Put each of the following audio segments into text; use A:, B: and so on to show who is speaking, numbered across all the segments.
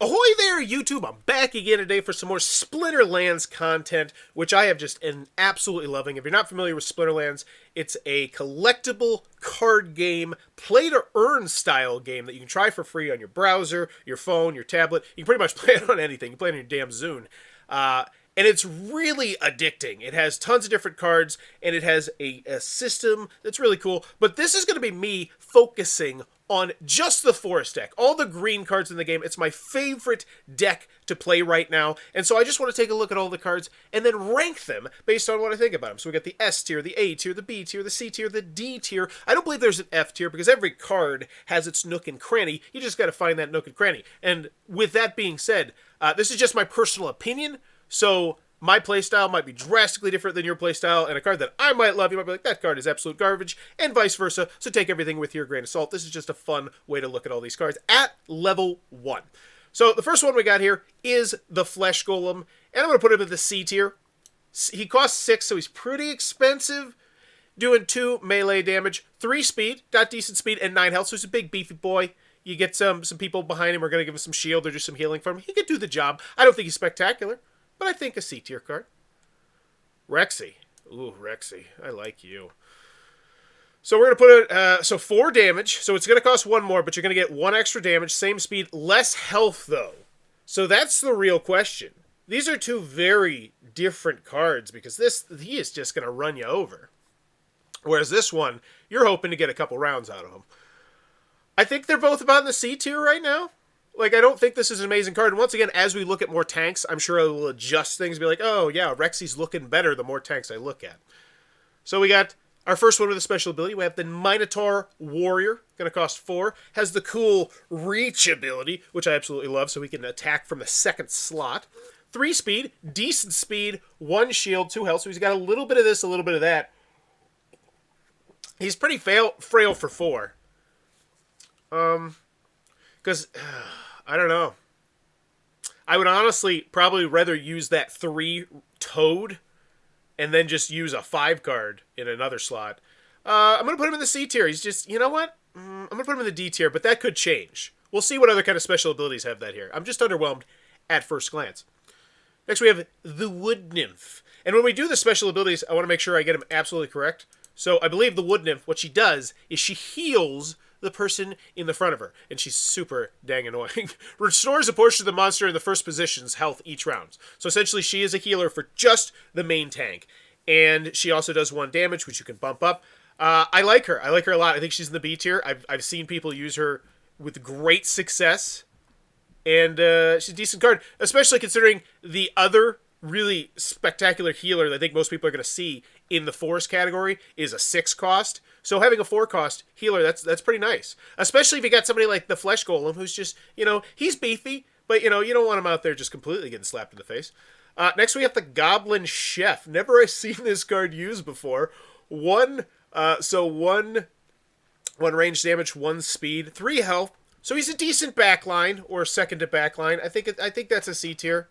A: Ahoy there, YouTube! I'm back again today for some more Splinterlands content, which I have just been absolutely loving. If you're not familiar with Splinterlands, it's a collectible card game, play-to-earn style game that you can try for free on your browser, your phone, your tablet. You can pretty much play it on anything. You can play it on your damn Zune. And it's really addicting. It has tons of different cards, and it has a system that's really cool. But this is going to be me focusing on just the forest deck. All the green cards in the game. It's my favorite deck to play right now. And so I just want to take a look at all the cards and then rank them based on what I think about them. So we got the S tier, the A tier, the B tier, the C tier, the D tier. I don't believe there's an F tier because every card has its nook and cranny. You just got to find that nook and cranny. And with that being said, this is just my personal opinion. So my playstyle might be drastically different than your playstyle, and a card that I might love, you might be like, that card is absolute garbage, and vice versa. So take everything with your grain of salt. This is just a fun way to look at all these cards at level 1. So the first one we got here is the Flesh Golem, and I'm going to put him in the C tier. He costs 6, so he's pretty expensive. Doing 2 melee damage, 3 speed, got decent speed, and 9 health, so he's a big beefy boy. You get some people behind him are going to give him some shield or do some healing for him. He could do the job. I don't think he's spectacular, but I think a C tier card. Rexy. Ooh, Rexy. I like you. So we're going to put it, so 4 damage. So it's going to cost 1 more, but you're going to get 1 extra damage, same speed, less health, though. So that's the real question. These are 2 very different cards, because he is just going to run you over. Whereas this one, you're hoping to get a couple rounds out of him. I think they're both about in the C tier right now. Like, I don't think this is an amazing card. And once again, as we look at more tanks, I'm sure I will adjust things and be like, oh, yeah, Rexy's looking better the more tanks I look at. So we got our first one with a special ability. We have the Minotaur Warrior. Going to cost 4. Has the cool reach ability, which I absolutely love, so we can attack from the second slot. 3 speed, decent speed, 1 shield, 2 health. So he's got a little bit of this, a little bit of that. He's pretty frail for 4. Because, I don't know. I would honestly probably rather use that 3 Toad and then just use a 5 card in another slot. I'm going to put him in the C tier. He's just, you know what? I'm going to put him in the D tier, but that could change. We'll see what other kind of special abilities have that here. I'm just underwhelmed at first glance. Next we have the Wood Nymph. And when we do the special abilities, I want to make sure I get them absolutely correct. So I believe the Wood Nymph, what she does is she heals the person in the front of her, and she's super dang annoying. Restores a portion of the monster in the first position's health each round. So essentially she is a healer for just the main tank. And she also does 1 damage, which you can bump up. I like her. I like her a lot. I think she's in the B tier. I've seen people use her with great success. And she's a decent card, especially considering the other really spectacular healer that I think most people are going to see in the forest category is a 6 cost. So having a 4 cost healer, that's pretty nice. Especially if you got somebody like the Flesh Golem who's just, he's beefy, but, you don't want him out there just completely getting slapped in the face. Next we have the Goblin Chef. Never seen this card used before. 1 range damage, 1 speed, 3 health. So he's a decent backline, or second to backline. I think that's a C tier.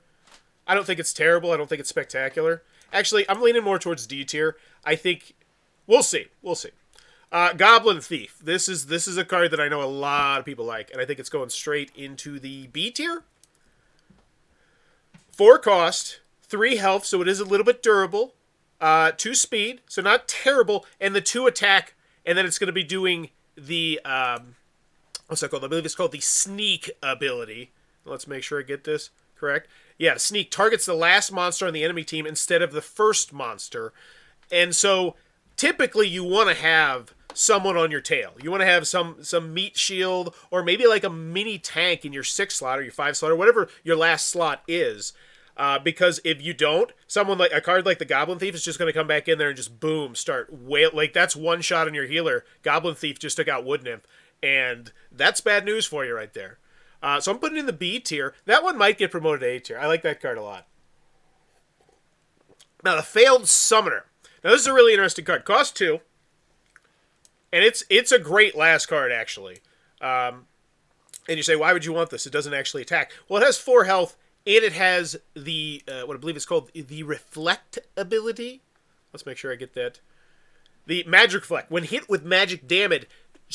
A: I don't think it's terrible. I don't think it's spectacular. Actually, I'm leaning more towards D tier. I think we'll see. Goblin Thief. This is a card that I know a lot of people like, and I think it's going straight into the B tier. 4 cost, 3 health, so it is a little bit durable. 2 speed, so not terrible, and the 2 attack, and then it's going to be doing the what's that called? I believe it's called the Sneak ability. Let's make sure I get this correct. Yeah, Sneak targets the last monster on the enemy team instead of the first monster. And so typically you want to have someone on your tail. You want to have some meat shield, or maybe like a mini tank in your 6 slot or your 5 slot or whatever your last slot is. Because if you don't, someone like a card like the Goblin Thief is just going to come back in there and just boom, start like that's 1 shot on your healer. Goblin Thief just took out Wood Nymph, and that's bad news for you right there. So I'm putting in the B tier. That one might get promoted to A tier. I like that card a lot. Now, the Failed Summoner. Now, this is a really interesting card. Cost 2. And it's a great last card, actually. And you say, why would you want this? It doesn't actually attack. Well, it has 4 health, and it has the, what I believe is called the Reflect ability. Let's make sure I get that. The Magic Reflect. When hit with magic damage,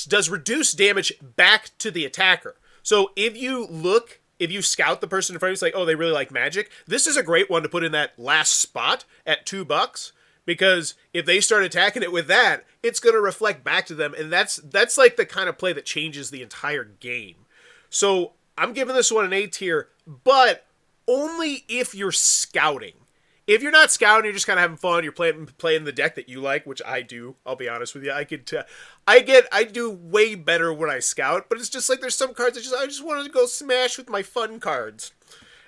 A: does reduce damage back to the attacker. So if you look if you scout the person in front of you, it's like, oh, they really like magic. This is a great one to put in that last spot at $2, because if they start attacking it with that, it's going to reflect back to them, and that's like the kind of play that changes the entire game. So I'm giving this one an A tier, but only if you're scouting. If you're not scouting, you're just kind of having fun, you're playing the deck that you like, which I do, I'll be honest with you. I do way better when I scout, but it's just like there's some cards I just wanted to go smash with my fun cards.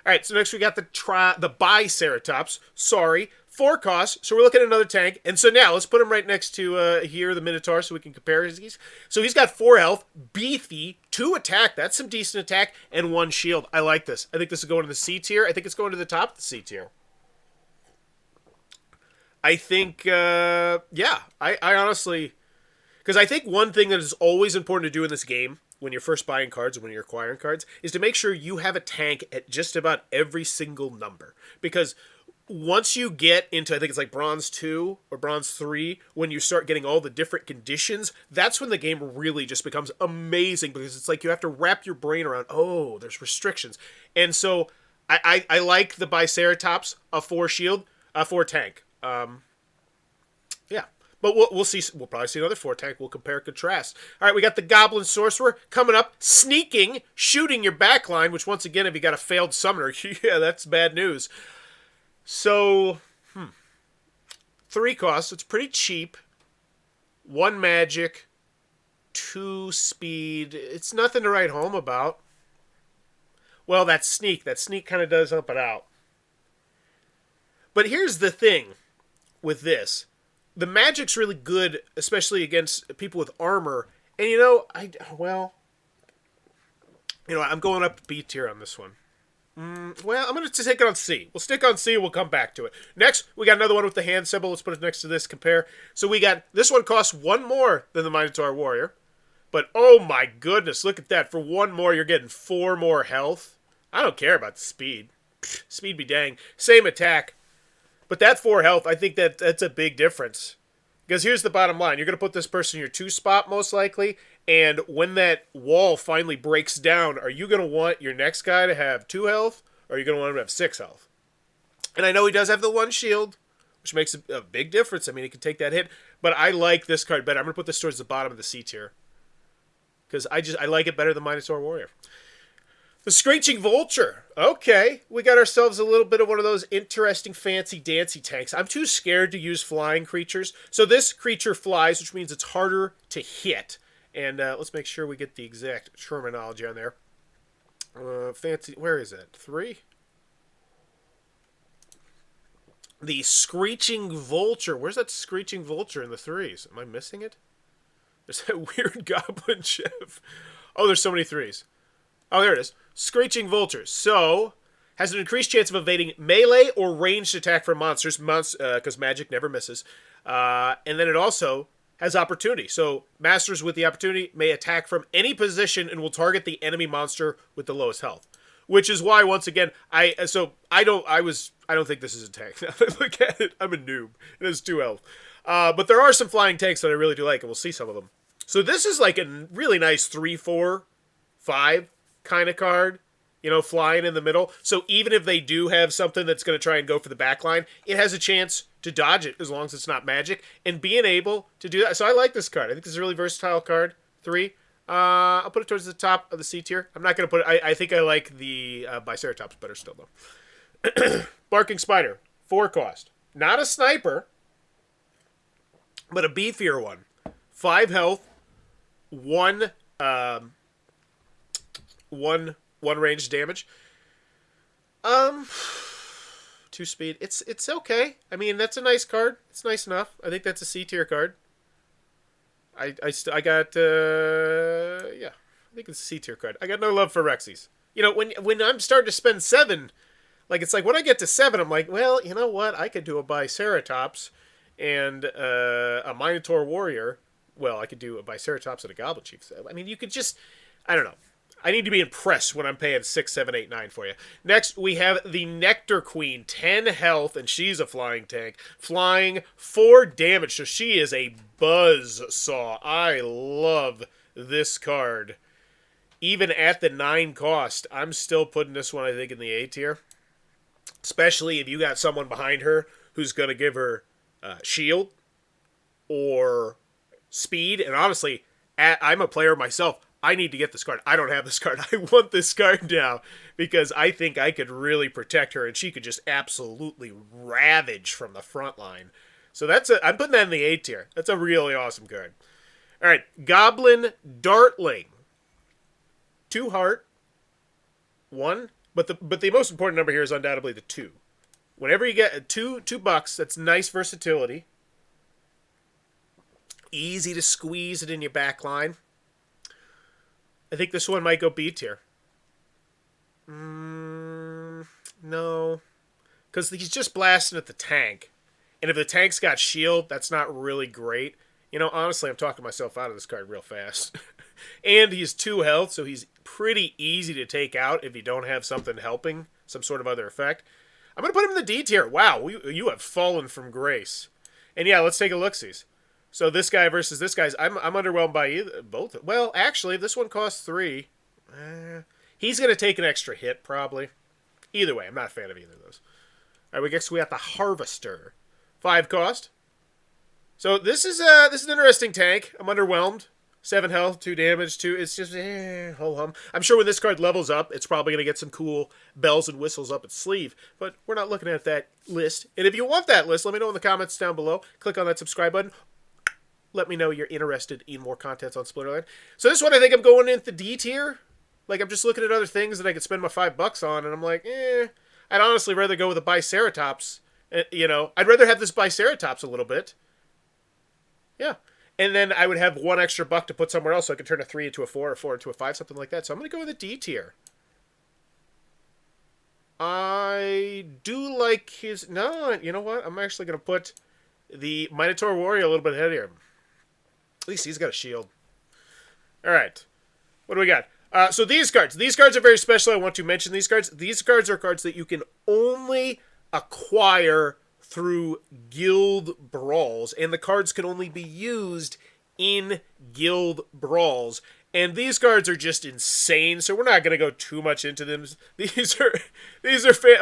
A: All right, so next we got the Biceratops. Sorry, 4 costs, so we're looking at another tank. And so now let's put him right next to here, the Minotaur, so we can compare his. So he's got 4 health, beefy, 2 attack. That's some decent attack, and 1 shield. I like this. I think this is going to the C tier. I think it's going to the top of the C tier. I think, yeah, I honestly, because I think one thing that is always important to do in this game, when you're first buying cards and when you're acquiring cards, is to make sure you have a tank at just about every single number. Because once you get into, I think it's like Bronze 2 or Bronze 3, when you start getting all the different conditions, that's when the game really just becomes amazing, because it's like you have to wrap your brain around, oh, there's restrictions. And so I like the Biceratops, a 4 shield, a 4 tank. Yeah, but we'll see. We'll probably see another 4 tank. We'll compare and contrast. All right, we got the Goblin Sorcerer coming up, sneaking, shooting your backline. Which once again, if you got a failed summoner, yeah, that's bad news. So, 3 costs. It's pretty cheap. 1 magic, 2 speed. It's nothing to write home about. Well, that sneak kind of does up it out. But here's the thing with this. The magic's really good, especially against people with armor. And I'm going up B tier on this one. Well, I'm going to take it on C. We'll stick on C, we'll come back to it. Next, we got another one with the hand symbol. Let's put it next to this, compare. So we got, this one costs 1 more than the Minotaur Warrior. But oh my goodness, look at that. For 1 more, you're getting 4 more health. I don't care about the speed. Speed be dang. Same attack. But that 4 health, I think that's a big difference. Because here's the bottom line. You're going to put this person in your 2 spot, most likely. And when that wall finally breaks down, are you going to want your next guy to have 2 health? Or are you going to want him to have 6 health? And I know he does have the 1 shield, which makes a big difference. I mean, he can take that hit. But I like this card better. I'm going to put this towards the bottom of the C tier. Because I like it better than Minotaur Warrior. The Screeching Vulture. Okay, we got ourselves a little bit of one of those interesting fancy dancy tanks. I'm too scared to use flying creatures. So this creature flies, which means it's harder to hit. And let's make sure we get the exact terminology on there. Fancy, where is it? 3? The Screeching Vulture. Where's that Screeching Vulture in the 3s? Am I missing it? There's that weird Goblin Chef. Oh, there's so many 3s. Oh, there it is. Screeching Vulture. So, has an increased chance of evading melee or ranged attack from monsters, because magic never misses. And then it also has opportunity. So, masters with the opportunity may attack from any position and will target the enemy monster with the lowest health. Which is why, once again, I don't think this is a tank. Now that I look at it, I'm a noob. It has 2 health. But there are some flying tanks that I really do like, and we'll see some of them. So this is like a really nice 3, 4, 5 kind of card, flying in the middle. So even if they do have something that's going to try and go for the back line, it has a chance to dodge it as long as it's not magic. And being able to do that. So I like this card. I think this is a really versatile card. 3. I'll put it towards the top of the C tier. I'm not going to put it... I think I like the Biceratops better still, though. Barking Spider. 4 cost. Not a sniper, but a beefier one. 5 health. 1 range damage. 2 speed. It's okay. I mean, that's a nice card. It's nice enough. I think that's a C tier card. I got yeah. I think it's a C tier card. I got no love for Rexies. When I'm starting to spend 7, like it's like when I get to 7, I'm like, well, you know what? I could do a Biceratops and a Minotaur Warrior. Well, I could do a Biceratops and a Goblin Chief. I mean, you could just, I don't know. I need to be impressed when I'm paying 6, 7, 8, 9 for you. Next, we have the Nectar Queen, 10 health, and she's a flying tank. Flying 4 damage, so she is a buzzsaw. I love this card. even at the 9 cost, I'm still putting this one, I think, in the A tier. Especially if you got someone behind her who's going to give her shield or speed. And honestly, I'm a player myself. I need to get this card. I don't have this card. I want this card now because I think I could really protect her and she could just absolutely ravage from the front line. So I'm putting that in the A tier. That's a really awesome card. All right, Goblin Dartling. 2 heart, 1. But the most important number here is undoubtedly the 2. Whenever you get $2, that's nice versatility. Easy to squeeze it in your back line. I think this one might go B tier. No. Because he's just blasting at the tank. And if the tank's got shield, that's not really great. You know, honestly, I'm talking myself out of this card real fast. And he's 2 health, so he's pretty easy to take out if you don't have something helping, some sort of other effect. I'm going to put him in the D tier. Wow, you have fallen from grace. And yeah, let's take a look-sees. So this guy versus this guy's, I'm underwhelmed by both. Well, actually, this one costs 3. He's going to take an extra hit, probably. Either way, I'm not a fan of either of those. All right, we got the Harvester. 5 cost. So this is an interesting tank. I'm underwhelmed. 7 health, 2 damage, 2. It's just ho-hum. I'm sure when this card levels up, it's probably going to get some cool bells and whistles up its sleeve. But we're not looking at that list. And if you want that list, let me know in the comments down below. Click on that subscribe button. Let me know you're interested in more content on Splinterland. So this one, I think I'm going into D tier. Like, I'm just looking at other things that I could spend my $5 on, and I'm like, I'd honestly rather go with a Biceratops. You know, I'd rather have this Biceratops a little bit. Yeah. And then I would have 1 extra buck to put somewhere else so I could turn a 3 into a 4 or 4 into a 5, something like that. So I'm going to go with a D tier. I do like his... No, you know what? I'm actually going to put the Minotaur Warrior a little bit ahead of him. At least he's got a shield. All right. What do we got? So these cards. These cards are very special. I want to mention these cards. These cards are cards that you can only acquire through guild brawls, and the cards can only be used in guild brawls. And these cards are just insane, so we're not going to go too much into them. These are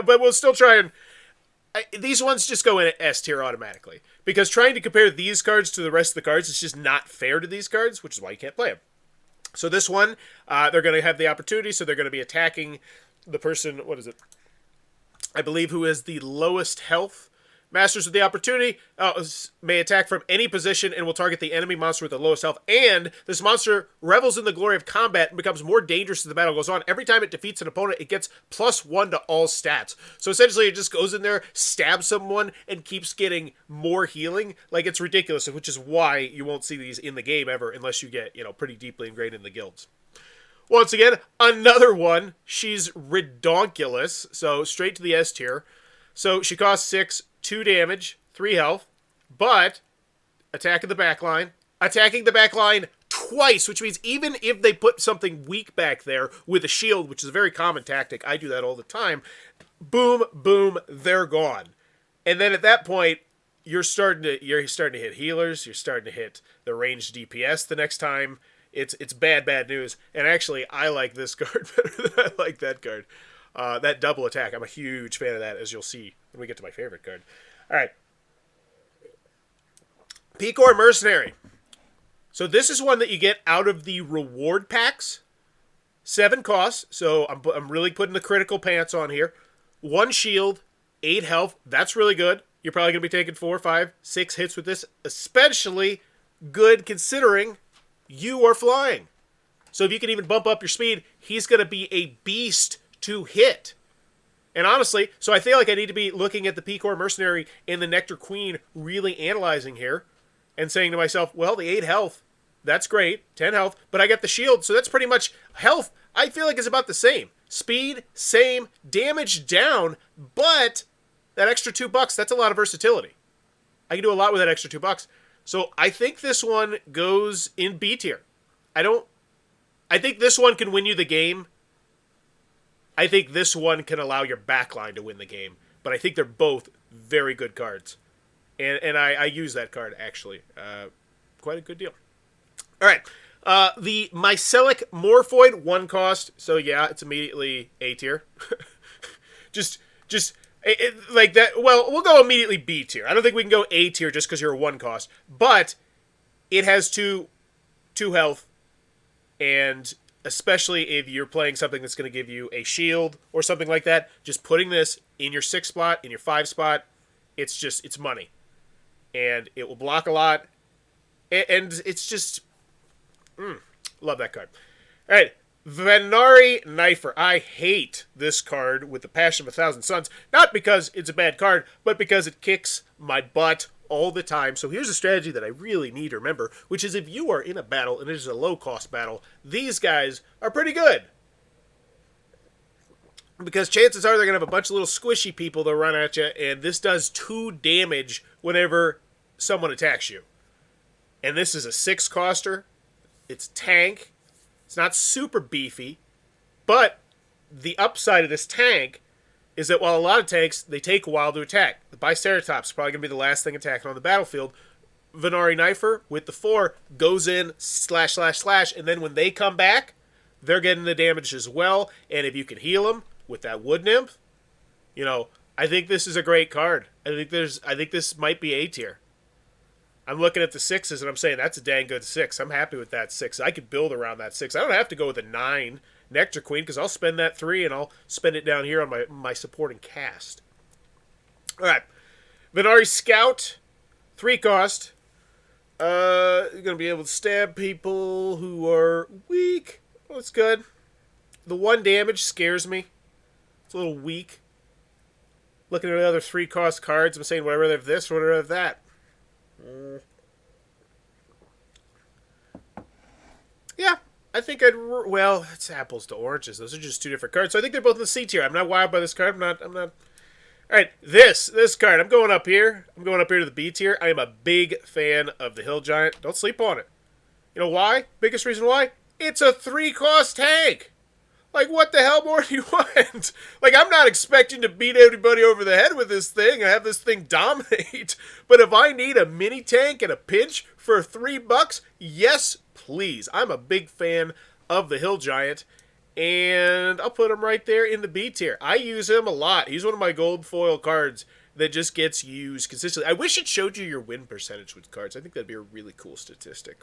A: but we'll still try and... these ones just go in S tier automatically. Because trying to compare these cards to the rest of the cards is just not fair to these cards, which is why you can't play them. So this one, they're going to have the opportunity, so they're going to be attacking the person, what is it? I believe who has the lowest health. Masters with the opportunity may attack from any position and will target the enemy monster with the lowest health. And this monster revels in the glory of combat and becomes more dangerous as the battle goes on. Every time it defeats an opponent, it gets +1 to all stats. So essentially, it just goes in there, stabs someone, and keeps getting more healing. Like, it's ridiculous, which is why you won't see these in the game ever unless you get, pretty deeply ingrained in the guilds. Once again, another one. She's redonkulous, so straight to the S tier. So she costs 6, 2 damage, 3 health, but attacking the back line twice, which means even if they put something weak back there with a shield, which is a very common tactic, I do that all the time, boom, boom, they're gone. And then at that point, you're starting to hit healers, you're starting to hit the ranged DPS the next time. It's bad news. And actually, I like this card better than I like that card. That double attack, I'm a huge fan of that, as you'll see when we get to my favorite card. All right. Picor Mercenary. So this is one that you get out of the reward packs. 7 costs, so I'm really putting the critical pants on here. 1 shield, 8 health. That's really good. You're probably going to be taking 4, 5, 6 hits with this. Especially good considering you are flying. So if you can even bump up your speed, he's going to be a beast to hit. And honestly, so I feel like I need to be looking at the Picor Mercenary and the Nectar Queen, really analyzing here and saying to myself, well, the 8 health, that's great, 10 health, but I got the shield, so that's pretty much health. I feel like it's about the same. Speed, same, damage down, but that extra $2, that's a lot of versatility. I can do a lot with that extra $2. So I think this one goes in B tier. I think this one can win you the game. I think this one can allow your backline to win the game. But I think they're both very good cards. And I use that card, actually. Quite a good deal. All right. The Mycelic Morphoid, 1 cost. So yeah, it's immediately A tier. just like that. Well, we'll go immediately B tier. I don't think we can go A tier just because you're a 1 cost. But it has 2 health, and especially if you're playing something that's going to give you a shield or something like that, just putting this in your 6 spot, in your 5 spot, it's money. And it will block a lot. And it's just... love that card. All right, Vennari Knifer. I hate this card with the passion of 1,000 suns. Not because it's a bad card, but because it kicks my butt all the time. So here's a strategy that I really need to remember, which is if you are in a battle and it is a low-cost battle, these guys are pretty good. Because chances are they're going to have a bunch of little squishy people that run at you, and this does 2 damage whenever someone attacks you. And this is a 6-coster. It's tank. It's not super beefy. But the upside of this tank is that while a lot of tanks, they take a while to attack. The Biceratops is probably going to be the last thing attacking on the battlefield. Vennari Knifer, with the 4, goes in, slash, and then when they come back, they're getting the damage as well. And if you can heal them with that Wood Nymph, you know, I think this is a great card. I think this might be A tier. I'm looking at the 6s and I'm saying that's a dang good 6. I'm happy with that 6. I could build around that 6. I don't have to go with a 9 Nectar Queen because I'll spend that 3 and I'll spend it down here on my supporting cast. All right, Venari Scout, 3 cost. You're going to be able to stab people who are weak. Well, it's good. The 1 damage scares me. It's a little weak. Looking at the other 3-cost cards, I'm saying, would I rather have this or would I rather have that? Yeah, I think well, it's apples to oranges. Those are just 2 different cards. So I think they're both in the C tier. I'm not wild by this card. I'm not. All right, this card. I'm going up here. I'm going up here to the B tier. I am a big fan of the Hill Giant. Don't sleep on it. You know why? Biggest reason why? It's a 3-cost tank. Like, what the hell more do you want? Like, I'm not expecting to beat everybody over the head with this thing. I have this thing dominate. But if I need a mini tank and a pinch for $3, yes, please. I'm a big fan of the Hill Giant. And I'll put him right there in the B tier. I use him a lot. He's one of my gold foil cards that just gets used consistently. I wish it showed you your win percentage with cards. I think that'd be a really cool statistic.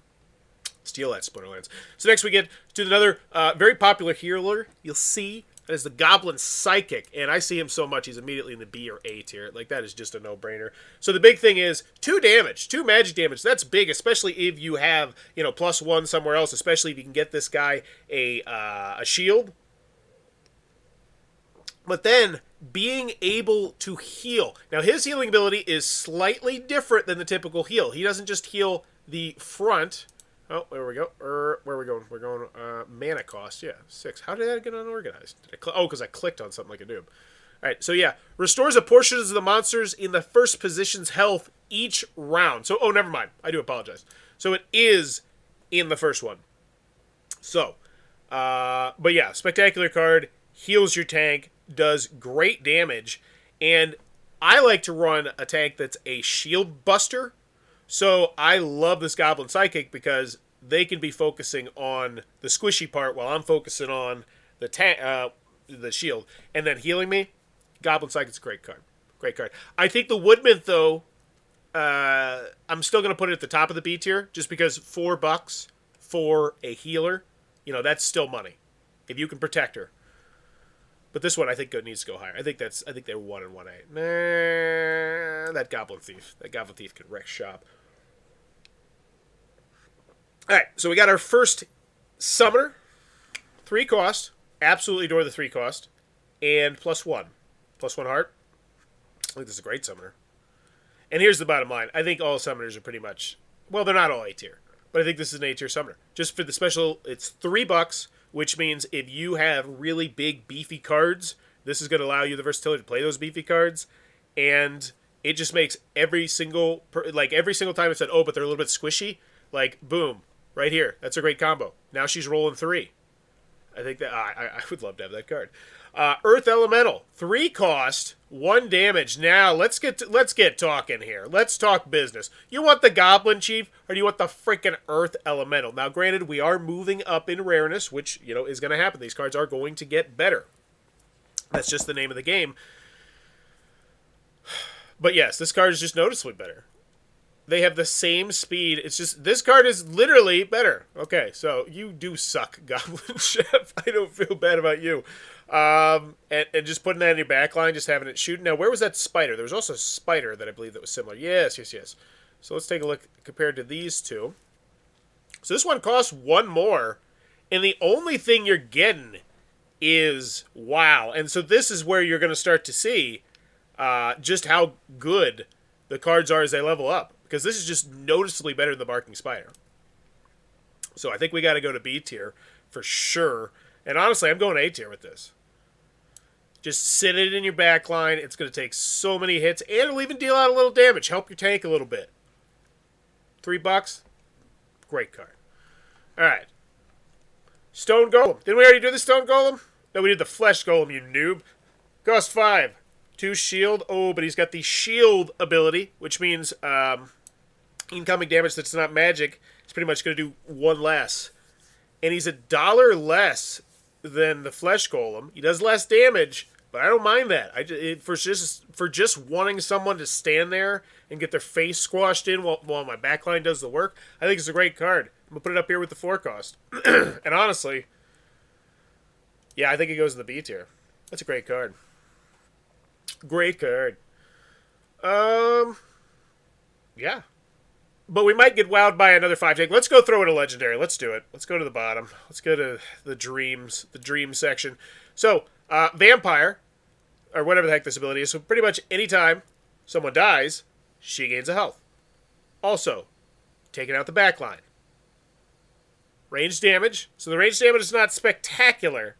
A: Steal that, Splinterlands. So next we get to another very popular healer. You'll see that is the Goblin Psychic, and I see him so much he's immediately in the B or A tier. Like, that is just a no-brainer. So the big thing is 2 damage, 2 magic damage. That's big, especially if you have, you know, +1 somewhere else. Especially if you can get this guy a shield. But then being able to heal. Now his healing ability is slightly different than the typical heal. He doesn't just heal the front. Oh, there we go. Where are we going? We're going mana cost. Yeah, 6. How did that get unorganized? Oh, because I clicked on something like a noob. All right, so yeah. Restores a portion of the monsters in the first position's health each round. So, oh, never mind. I do apologize. So it is in the first one. So, but yeah, spectacular card. Heals your tank. Does great damage. And I like to run a tank that's a shield buster. So I love this Goblin Psychic because they can be focusing on the squishy part while I'm focusing on the shield. And then healing me, Goblin Psychic's a great card. Great card. I think the Woodman, though, I'm still going to put it at the top of the B tier just because $4 for a healer, you know, that's still money if you can protect her. But this one I think needs to go higher. I think they're 1 and 1A. Nah, that Goblin Thief. That Goblin Thief can wreck shop. Alright, so we got our first summoner. 3 cost. Absolutely adore the 3 cost. And +1. +1 heart. I think this is a great summoner. And here's the bottom line. I think all summoners are pretty much... Well, they're not all A tier. But I think this is an A tier summoner. Just for the special, it's $3, which means if you have really big, beefy cards, this is going to allow you the versatility to play those beefy cards. And it just makes every single time it said, oh, but they're a little bit squishy, like, boom, right here. That's a great combo. Now she's rolling 3. I think that I would love to have that card. Earth Elemental, 3 cost, 1 damage. Now let's get talking here. Let's talk business. You want the Goblin Chief, or do you want the freaking Earth Elemental? Now, granted, we are moving up in rareness, which is going to happen. These cards are going to get better. That's just the name of the game. But yes, this card is just noticeably better. They have the same speed. It's just, this card is literally better. Okay, so you do suck, Goblin Chef. I don't feel bad about you. And just putting that in your back line, just having it shoot. Now, where was that spider? There was also a spider that I believe that was similar. Yes. So let's take a look compared to these two. So this one costs 1 more. And the only thing you're getting is wow. And so this is where you're going to start to see just how good the cards are as they level up. Because this is just noticeably better than the Barking Spider. So I think we got to go to B tier for sure. And honestly, I'm going A tier with this. Just sit it in your back line. It's going to take so many hits. And it'll even deal out a little damage. Help your tank a little bit. $3. Great card. Alright. Stone Golem. Didn't we already do the Stone Golem? No, we did the Flesh Golem, you noob. Cost 5. 2 shield. Oh, but he's got the shield ability, which means incoming damage that's not magic is pretty much going to do 1 less. And he's $1 less than the Flesh Golem. He does less damage, but I don't mind that. For just wanting someone to stand there and get their face squashed in while my backline does the work, I think it's a great card. I'm going to put it up here with the 4 cost. And honestly, yeah, I think it goes in the B tier. That's a great card. Great card. Yeah. But we might get wowed by another 5 tank. Let's go throw in a legendary. Let's do it. Let's go to the bottom. Let's go to the dream section. So, Vampire, or whatever the heck this ability is. So pretty much anytime someone dies, she gains a health. Also, taking out the back line. Range damage. So the range damage is not spectacular.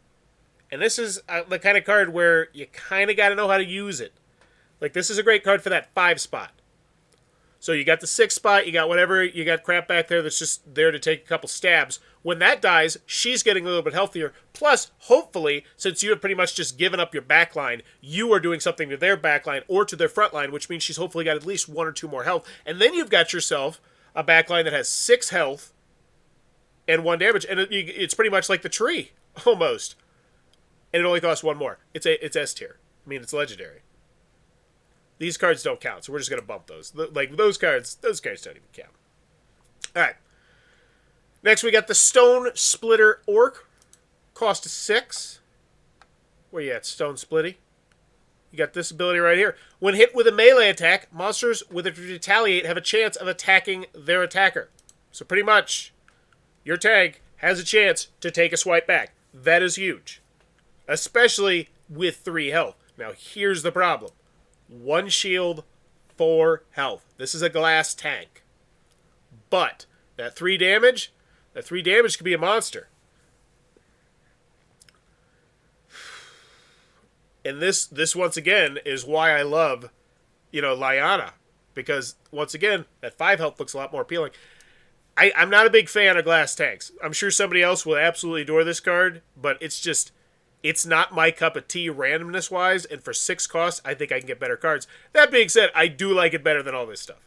A: And this is the kind of card where you kind of got to know how to use it. Like, this is a great card for that 5 spot. So you got the 6 spot, you got whatever, you got crap back there that's just there to take a couple stabs. When that dies, she's getting a little bit healthier. Plus, hopefully, since you have pretty much just given up your backline, you are doing something to their backline or to their front line, which means she's hopefully got at least 1 or 2 more health. And then you've got yourself a backline that has 6 health and 1 damage. And it's pretty much like the tree, almost. And it only costs 1 more. It's S tier. I mean, it's legendary. These cards don't count, so we're just going to bump those. Like, those cards don't even count. Alright. Next, we got the Stone Splitter Orc. Cost 6. Where you at, Stone Splitty? You got this ability right here. When hit with a melee attack, monsters with a retaliate have a chance of attacking their attacker. So pretty much, your tank has a chance to take a swipe back. That is huge. Especially with 3 health. Now, here's the problem. 1 shield, 4 health. This is a glass tank. But that 3 damage could be a monster. And this once again is why I love, Llama. Because once again, that 5 health looks a lot more appealing. I'm not a big fan of glass tanks. I'm sure somebody else will absolutely adore this card, but it's not my cup of tea randomness-wise, and for 6 costs, I think I can get better cards. That being said, I do like it better than all this stuff.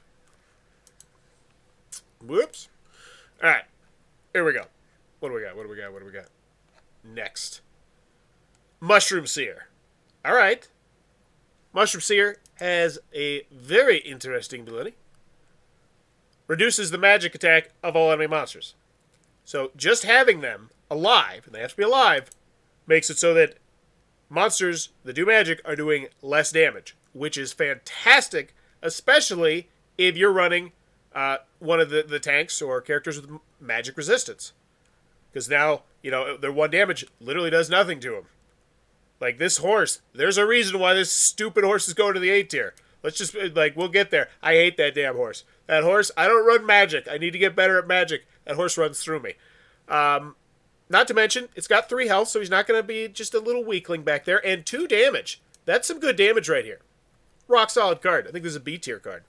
A: Whoops. Alright. Here we go. What do we got? Next. Mushroom Seer. Alright. Mushroom Seer has a very interesting ability. Reduces the magic attack of all enemy monsters. So, just having them alive, and they have to be alive, makes it so that monsters that do magic are doing less damage, which is fantastic, especially if you're running one of the tanks or characters with magic resistance. Because now, their 1 damage literally does nothing to them. Like this horse, there's a reason why this stupid horse is going to the A tier. Let's just, we'll get there. I hate that damn horse. That horse, I don't run magic. I need to get better at magic. That horse runs through me. Not to mention, it's got 3 health, so he's not going to be just a little weakling back there. And 2 damage. That's some good damage right here. Rock solid card. I think this is a B tier card.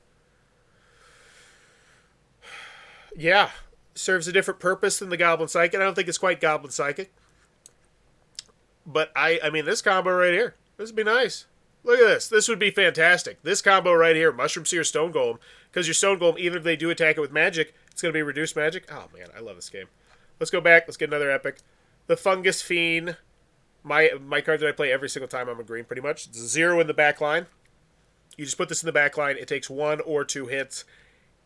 A: Yeah. Serves a different purpose than the Goblin Psychic. I don't think it's quite Goblin Psychic. But I mean, this combo right here, this would be nice. Look at this. This would be fantastic. This combo right here, Mushroom Seer, Stone Golem, because your Stone Golem, even if they do attack it with magic, it's going to be reduced magic. Oh, man, I love this game. Let's go back. Let's get another epic. The Fungus Fiend. My card that I play every single time I'm a green, pretty much. It's 0 in the back line. You just put this in the back line. It takes 1 or 2 hits,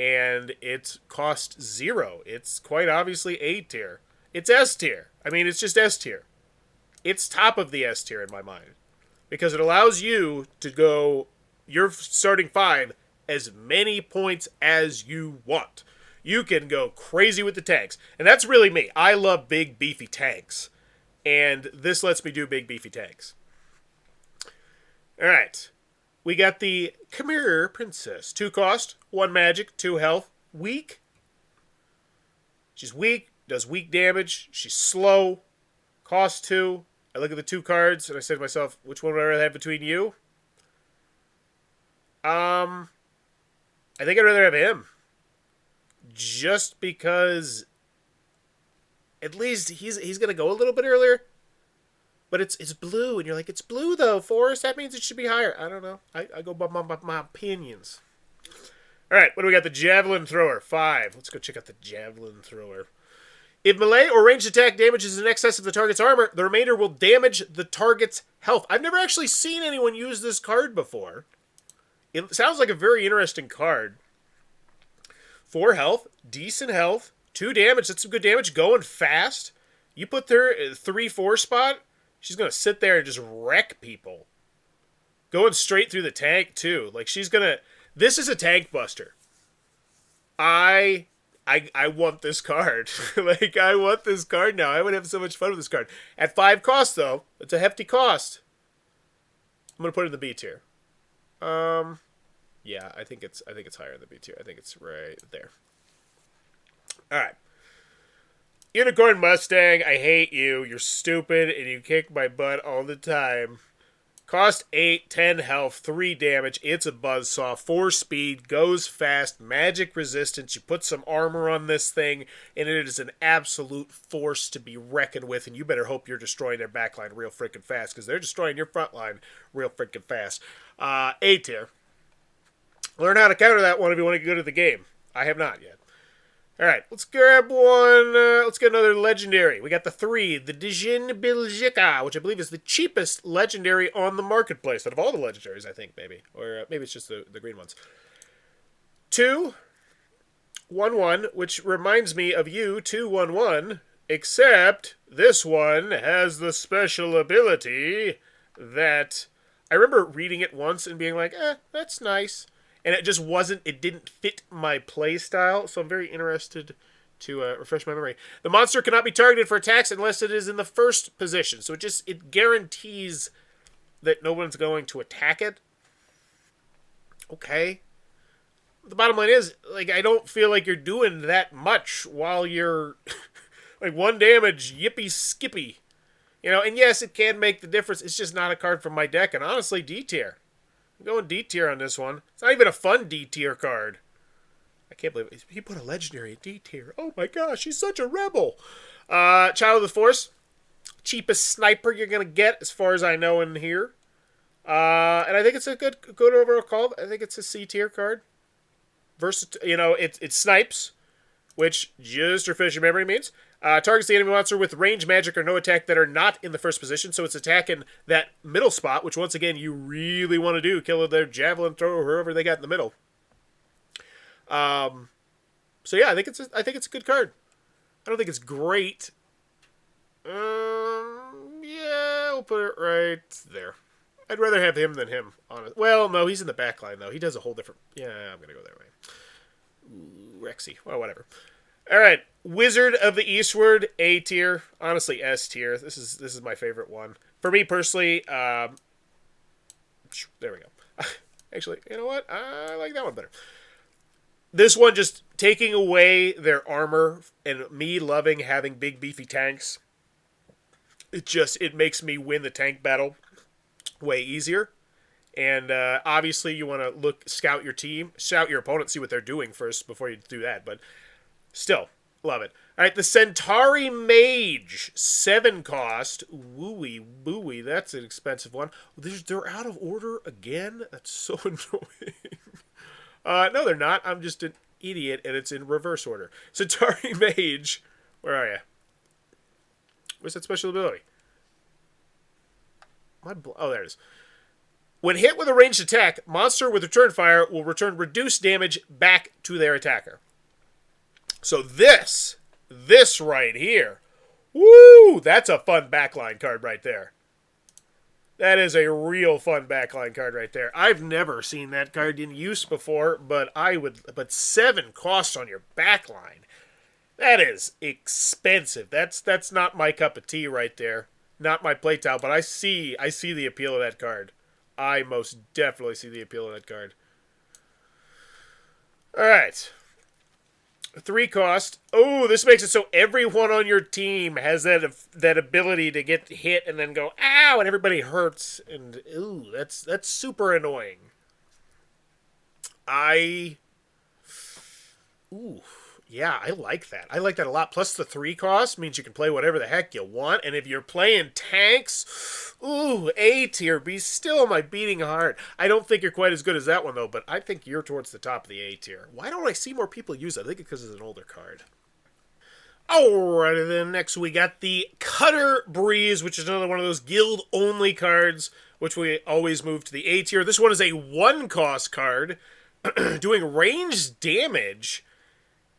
A: and it costs 0. It's quite obviously A tier. It's S tier. I mean, it's just S tier. It's top of the S tier in my mind. Because it allows you to go, your starting 5, as many points as you want. You can go crazy with the tanks. And that's really me. I love big, beefy tanks. And this lets me do big, beefy tanks. Alright. We got the Khmer Princess. 2 cost, 1 magic, 2 health. Weak. She's weak, does weak damage. She's slow. Cost 2. I look at the 2 cards, and I say to myself, which one would I rather have between you? I think I'd rather have him. Just because at least he's going to go a little bit earlier. But it's blue, and you're like, it's blue, though, Forrest. That means it should be higher. I don't know. I go by my opinions. All right, what do we got? The Javelin Thrower, 5. Let's go check out the Javelin Thrower. If melee or ranged attack damages in excess of the target's armor, the remainder will damage the target's health. I've never actually seen anyone use this card before. It sounds like a very interesting card. 4 health, decent health, 2 damage. That's some good damage. Going fast. You put her at 3-4 spot, she's going to sit there and just wreck people. Going straight through the tank, too. Like, she's going to... This is a tank buster. I want this card. Like, I want this card now. I would have so much fun with this card. At 5 cost, though, it's a hefty cost. I'm gonna put it in the B tier. Yeah, I think it's higher in the B tier. I think it's right there. All right. Unicorn Mustang, I hate you. You're stupid, and you kick my butt all the time. Cost 8, 10 health, 3 damage. It's a buzzsaw, 4 speed, goes fast, magic resistance. You put some armor on this thing, and it is an absolute force to be reckoned with. And you better hope you're destroying their backline real freaking fast, because they're destroying your front line real freaking fast. A tier. Learn how to counter that one if you want to get good at the game. I have not yet. All right, let's grab one. Let's get another legendary. We got the 3, the Dijin Biljika, which I believe is the cheapest legendary on the marketplace out of all the legendaries, I think, maybe. Or maybe it's just the green ones. 2, 1-1, which reminds me of you, 2-1-1, except this one has the special ability that I remember reading it once and being like, that's nice. And it just wasn't, it didn't fit my play style, so I'm very interested to refresh my memory. The monster cannot be targeted for attacks unless it is in the first position. So it guarantees that no one's going to attack it. Okay. The bottom line is, like, I don't feel like you're doing that much while you're, like, 1 damage, yippee skippy. You know, and yes, it can make the difference. It's just not a card from my deck, and honestly, D tier. I'm going D tier on this one. It's not even a fun D tier card. I can't believe it. He put a legendary D tier. Oh my gosh, he's such a rebel. Child of the Force. Cheapest sniper you're going to get, as far as I know in here. And I think it's a good overall call. I think it's a C tier card. It snipes, which, just refresh your memory, means targets the enemy monster with range, magic, or no attack that are not in the first position. So it's attacking that middle spot, which once again you really want to do. Kill their javelin thrower, whoever they got in the middle. So yeah, I think it's a good card. I don't think it's great. Yeah, we'll put it right there. I'd rather have him than him. Well, no, he's in the back line though. He does a whole different. Yeah, I'm gonna go that way. Ooh, Rexy. Well, whatever. All right, Wizard of the Eastward, A tier. Honestly, S tier. This is my favorite one for me personally. There we go. Actually, you know what? I like that one better. This one just taking away their armor and me loving having big beefy tanks. It makes me win the tank battle way easier. And obviously, you want to scout your team, scout your opponent, see what they're doing first before you do that. But still, Love it. All right, the Centauri Mage, 7 cost. Wooey, booey, that's an expensive one. They're out of order again? That's so annoying. No, they're not. I'm just an idiot, and it's in reverse order. Centauri Mage, where are you? Where's that special ability? Oh, there it is. When hit with a ranged attack, monster with return fire will return reduced damage back to their attacker. So this right here, woo, that's a fun backline card right there. That is a real fun backline card right there. I've never seen that card in use before, but 7 costs on your backline. That is expensive. That's not my cup of tea right there. Not my playtile, but I see the appeal of that card. I most definitely see the appeal of that card. All right. 3 cost. Oh, this makes it so everyone on your team has that ability to get hit and then go, ow, and everybody hurts. And, ooh, that's super annoying. Yeah, I like that. I like that a lot. Plus the 3 cost means you can play whatever the heck you want. And if you're playing tanks, ooh, A tier, be still my beating heart. I don't think you're quite as good as that one, though, but I think you're towards the top of the A tier. Why don't I see more people use it? I think it's because it's an older card. Alrighty then, next we got the Cutter Breeze, which is another one of those guild-only cards, which we always move to the A tier. This one is a 1-cost card, doing ranged damage.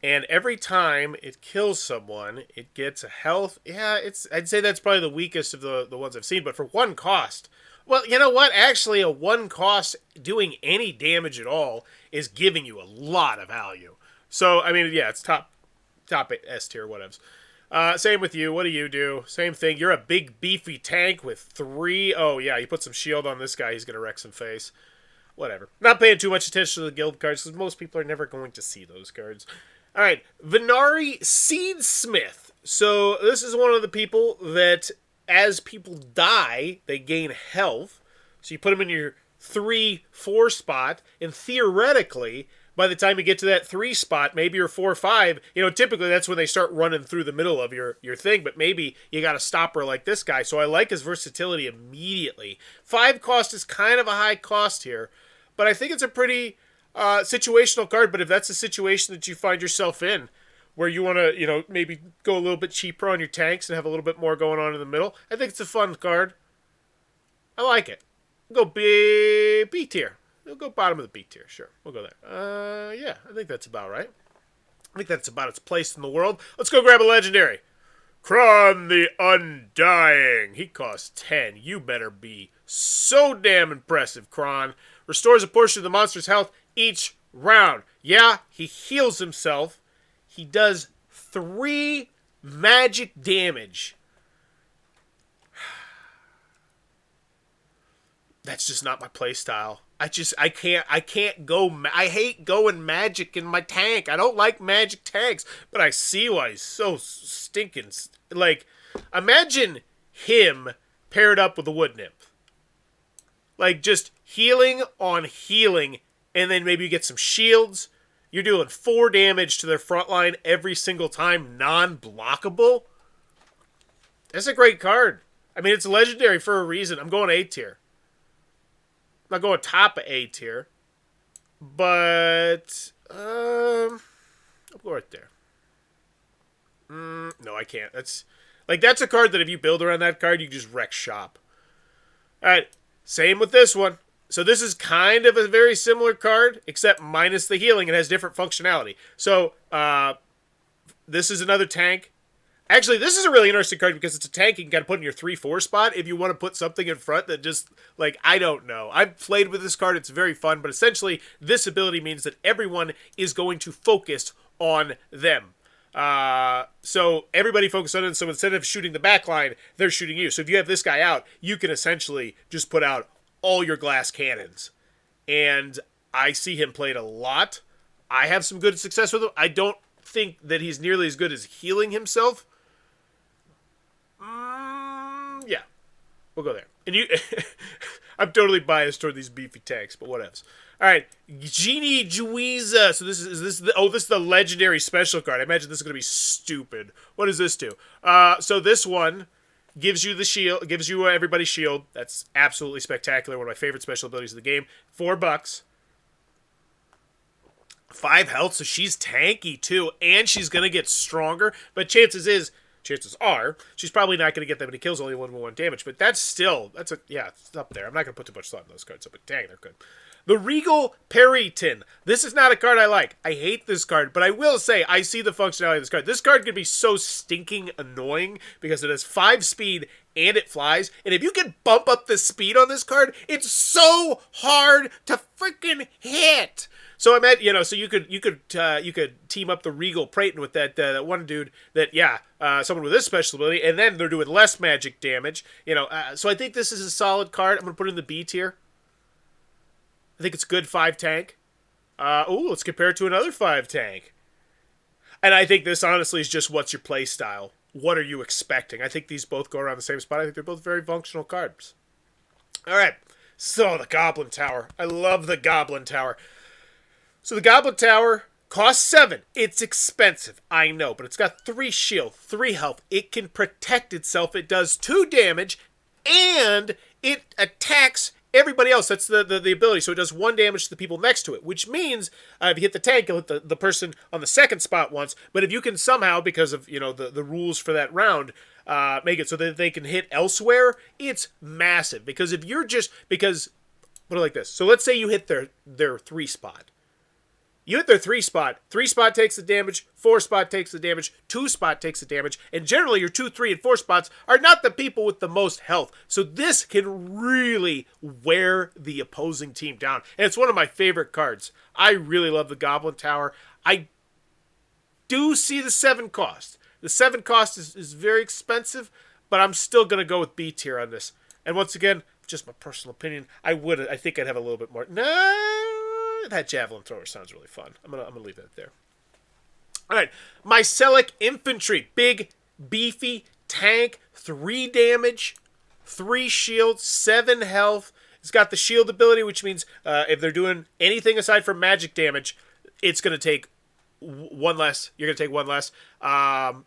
A: And every time it kills someone, it gets a health. Yeah, I'd say that's probably the weakest of the ones I've seen. But for 1 cost, well, you know what? Actually, a 1 cost doing any damage at all is giving you a lot of value. So, I mean, yeah, it's top S tier, whatevs. Same with you. What do you do? Same thing. You're a big, beefy tank with 3. Oh, yeah, you put some shield on this guy. He's going to wreck some face. Whatever. Not paying too much attention to the guild cards because most people are never going to see those cards. All right, Venari Seedsmith. So this is one of the people that, as people die, they gain health. So you put them in your 3-4 spot, and theoretically, by the time you get to that 3 spot, maybe your 4-5, typically that's when they start running through the middle of your thing, but maybe you got a stopper like this guy. So I like his versatility immediately. 5 cost is kind of a high cost here, but I think it's a pretty situational card. But if that's a situation that you find yourself in, where you want to, maybe go a little bit cheaper on your tanks and have a little bit more going on in the middle, I think it's a fun card. I like it. We'll go B tier. We'll go bottom of the B tier. Sure, we'll go there. Yeah, I think that's about right. I think that's about its place in the world. Let's go grab a legendary. Kron the Undying. He costs 10. You better be so damn impressive, Kron. Restores a portion of the monster's health each round. Yeah, he heals himself. He does 3 magic damage. That's just not my playstyle. I can't go. I hate going magic in my tank. I don't like magic tanks, but I see why he's so stinking. Like, imagine him paired up with a wood nymph. Like, just healing on healing, and then maybe you get some shields. You're doing 4 damage to their front line every single time, non-blockable. That's a great card. I mean, it's legendary for a reason. I'm going A tier. I'm not going top of A tier, but I'll go right there. No, I can't. That's a card that if you build around that card, you can just wreck shop. All right, same with this one. So this is kind of a very similar card, except minus the healing. It has different functionality. So this is another tank. Actually, this is a really interesting card because it's a tank you can kind of put in your 3-4 spot if you want to put something in front that just, like, I don't know. I've played with this card. It's very fun. But essentially, this ability means that everyone is going to focus on them. So everybody focus on it. So instead of shooting the back line, they're shooting you. So if you have this guy out, you can essentially just put out all your glass cannons. And I see him played a lot. I have some good success with him. I don't think that he's nearly as good as healing himself. Yeah, we'll go there. And you, I'm totally biased toward these beefy tanks, but whatevs. All right, Genie Juiza. So this is the legendary special card. I imagine this is gonna be stupid. What does this do? So this one gives you the shield, gives you everybody's shield. That's absolutely spectacular. One of my favorite special abilities of the game. $4. 5 health, so she's tanky too, and she's gonna get stronger. But chances are, she's probably not gonna get that many kills, only 1/1 damage. But it's up there. I'm not gonna put too much thought in those cards, but dang, they're good. The Regal Perryton. This is not a card I like. I hate this card, but I will say I see the functionality of this card. This card could be so stinking annoying because it has 5 speed and it flies. And if you can bump up the speed on this card, it's so hard to freaking hit. So I'm at, so you could team up the Regal Praeton with that one dude that someone with this special ability, and then they're doing less magic damage. So I think this is a solid card. I'm gonna put it in the B tier. I think it's a good 5 tank. Let's compare it to another 5 tank. And I think this honestly is just what's your play style. What are you expecting? I think these both go around the same spot. I think they're both very functional cards. All right, so the Goblin Tower. I love the Goblin Tower. So the Goblet Tower costs 7. It's expensive, I know, but it's got 3 shield, 3 health. It can protect itself. It does 2 damage, and it attacks everybody else. That's the ability. So it does 1 damage to the people next to it, which means if you hit the tank, you'll hit the person on the second spot once. But if you can somehow, because of the rules for that round, make it so that they can hit elsewhere, it's massive. Because if you're put it like this. So let's say you hit their 3 spot. You hit their 3 spot. 3 spot takes the damage. 4 spot takes the damage. 2 spot takes the damage. And generally, your 2, 3, and 4 spots are not the people with the most health. So this can really wear the opposing team down. And it's one of my favorite cards. I really love the Goblin Tower. I do see the 7 cost. The 7 cost is very expensive, but I'm still going to go with B tier on this. And once again, just my personal opinion, I think I'd have a little bit more. That javelin thrower sounds really fun. I'm gonna leave that there. All right, Mycelic Infantry, big, beefy tank, 3 damage, 3 shield, 7 health. It's got the shield ability, which means if they're doing anything aside from magic damage, it's gonna take 1 less. You're gonna take 1 less.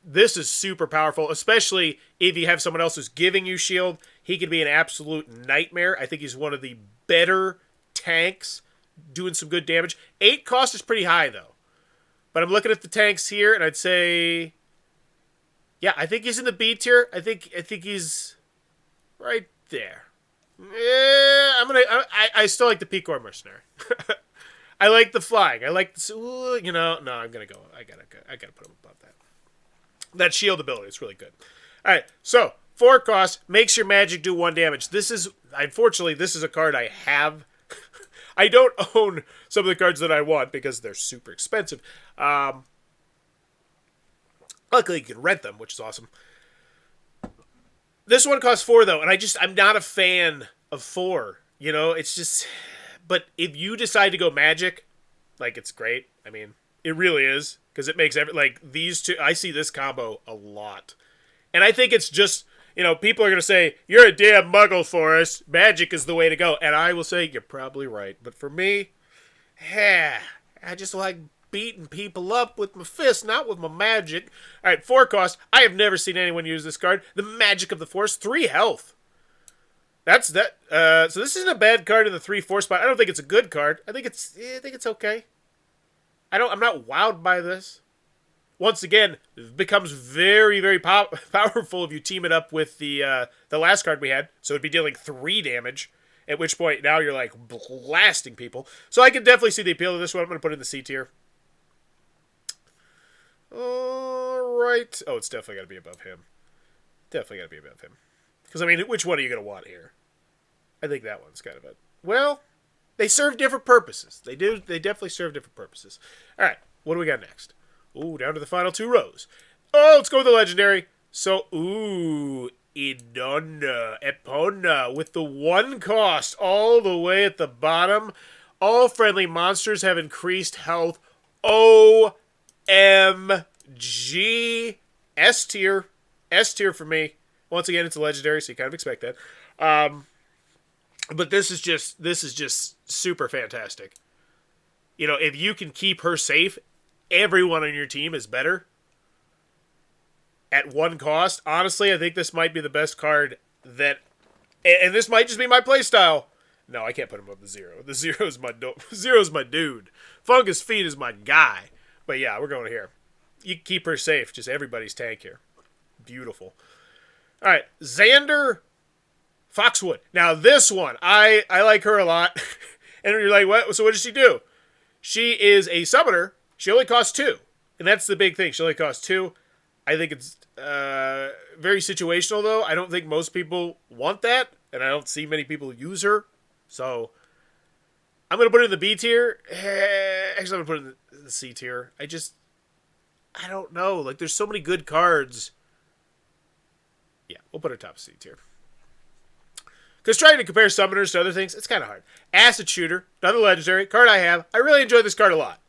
A: This is super powerful, especially if you have someone else who's giving you shield. He can be an absolute nightmare. I think he's one of the better tanks, doing some good damage. 8 cost is pretty high, though. But I'm looking at the tanks here, and I'd say, I think he's in the B tier. I think he's right there. I still like the Picor Mercenary. I like the flying. I like the, no, I'm gonna go. I gotta put him above that. That shield ability is really good. All right, so 4 cost makes your magic do 1 damage. Unfortunately, this is a card I have. I don't own some of the cards that I want because they're super expensive. Luckily, you can rent them, which is awesome. This one costs 4, though, and I'm not a fan of 4. It's just... But if you decide to go magic, it's great. I mean, it really is, because it makes these two... I see this combo a lot. And I think it's just... people are going to say, you're a damn muggle, Forrest. Magic is the way to go. And I will say, you're probably right. But for me, I just like beating people up with my fist, not with my magic. All right, 4 cost. I have never seen anyone use this card. The Magic of the Force, 3 health. That's that. So this isn't a bad card in the 3/4 spot. I don't think it's a good card. I think it's okay. I'm not wowed by this. Once again, it becomes very, very powerful if you team it up with the last card we had. So it'd be dealing 3 damage, at which point now you're blasting people. So I can definitely see the appeal of this one. I'm going to put it in the C tier. All right. Oh, it's definitely got to be above him. Definitely got to be above him. Because, which one are you going to want here? I think that one's kind of well, they serve different purposes. They do. They definitely serve different purposes. All right. What do we got next? Ooh, down to the final 2 rows. Oh, let's go with the legendary. So, Epona with the 1 cost all the way at the bottom. All friendly monsters have increased health. OMG. S tier. S tier for me. Once again, it's a legendary, so you kind of expect that. But this is just super fantastic. You know, if you can keep her safe, everyone on your team is better. At one cost, honestly, I think this might be the best card that, and this might just be my playstyle. No, I can't put him up to 0. The zero's my dude. Fungus Fiend is my guy. But yeah, we're going here. You keep her safe. Just everybody's tank here. Beautiful. All right, Xander Foxwood. Now this one, I like her a lot. And you're like, what? So what does she do? She is a summoner. She only costs 2. And that's the big thing. She only costs 2. I think it's very situational, though. I don't think most people want that. And I don't see many people use her. So I'm going to put it in the B tier. Actually, I'm going to put it in the C tier. I don't know. Like, there's so many good cards. Yeah, we'll put her top C tier. Because trying to compare summoners to other things, it's kind of hard. Acid Shooter, another legendary card I have. I really enjoy this card a lot.